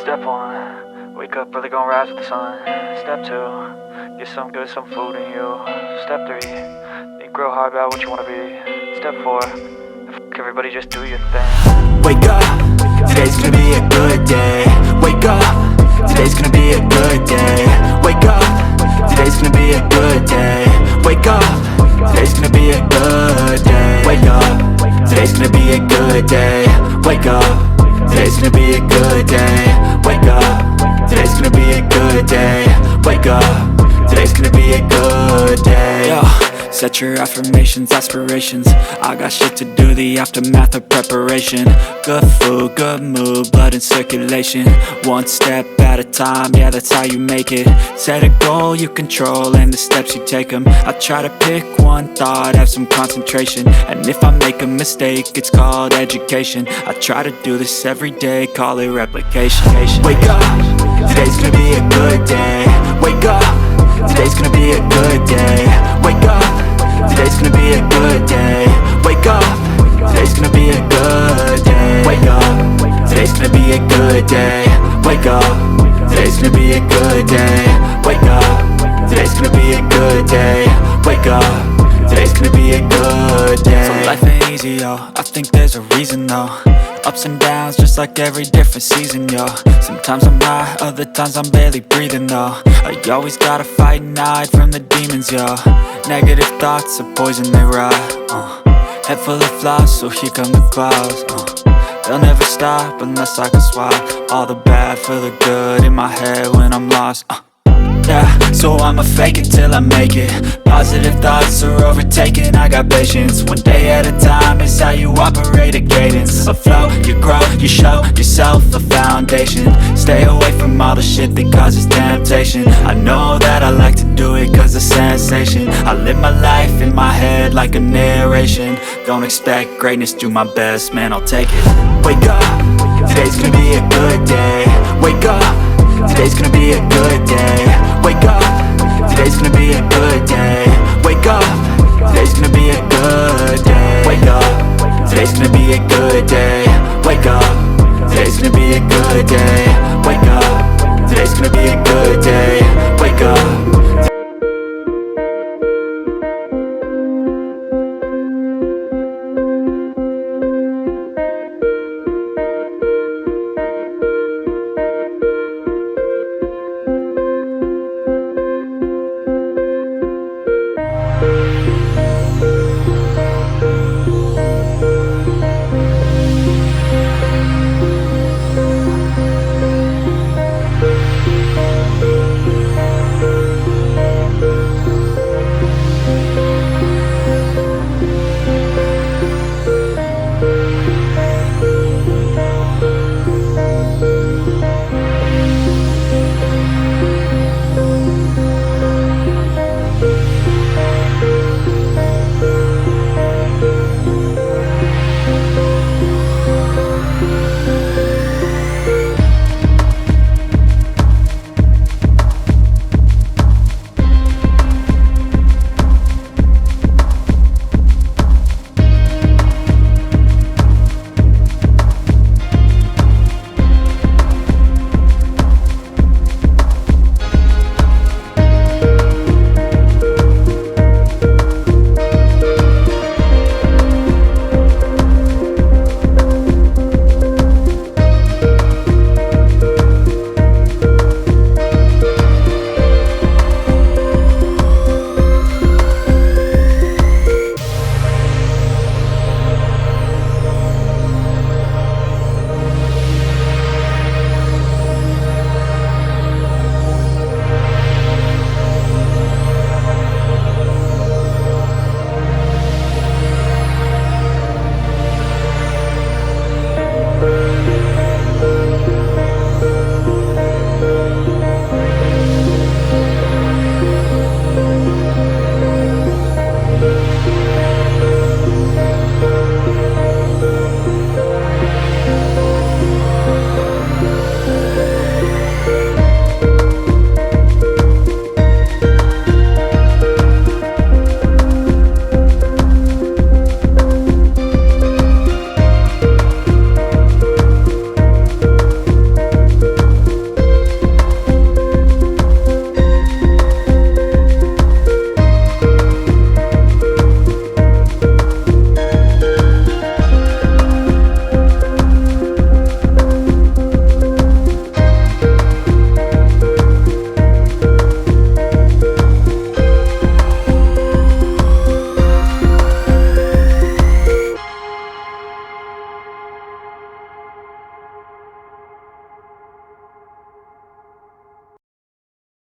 Step 1, wake up early, gonna rise with the sun. Step 2, get some good, some food in you. Step 3, think real hard about what you wanna be. Step 4, everybody just do your thing. Wake up, today's gonna be a good day. Wake up, today's gonna be a good day. Wake up, today's gonna be a good day. Wake up, today's gonna be a good day. Wake up, today's gonna be a good day. Wake up, today's gonna be a good day. Wake up, today's gonna be a good day. Wake up, today's gonna be a good day. Yo, set your affirmations, aspirations. I got shit to do, the aftermath of preparation. Good food, good mood, blood in circulation. One step at a time, yeah, that's how you make it. Set a goal you control and the steps you take them. I try to pick one thought, have some concentration. And if I make a mistake, it's called education. I try to do this every day, call it replication. Wake up, today's gonna be a good day. Wake up, today's gonna be a good day. Wake up, today's gonna be a good day. Wake up, today's gonna be a good day. Wake up, today's gonna be a good day. Wake up, today's gonna be a good day. Wake up, today's gonna be a good day. Wake up, today's gonna be a good day. So life ain't easy, yo, I think there's a reason though. Ups and downs, just like every different season, yo. Sometimes I'm high, other times I'm barely breathing, though. I always gotta fight and hide from the demons, yo. Negative thoughts are poison, they rot. Head full of flies, so here come the clouds. They'll never stop unless I can swap all the bad for the good in my head when I'm lost. Yeah, so I'ma fake it till I make it. Positive thoughts are overtaken, I got patience. One day at a time is how you operate a cadence. A flow, you grow, you show yourself a foundation. Stay away from all the shit that causes temptation. I know that I like to do it cause it's sensation. I live my life in my head like a narration. Don't expect greatness, do my best, man, I'll take it. Wake up, today's gonna be a good day. Wake up, today's gonna be a good day. Wake up, today's gonna be a good day. Wake up, today's gonna be a good day. Wake up, today's gonna be a good day. Wake up, today's gonna be a good day.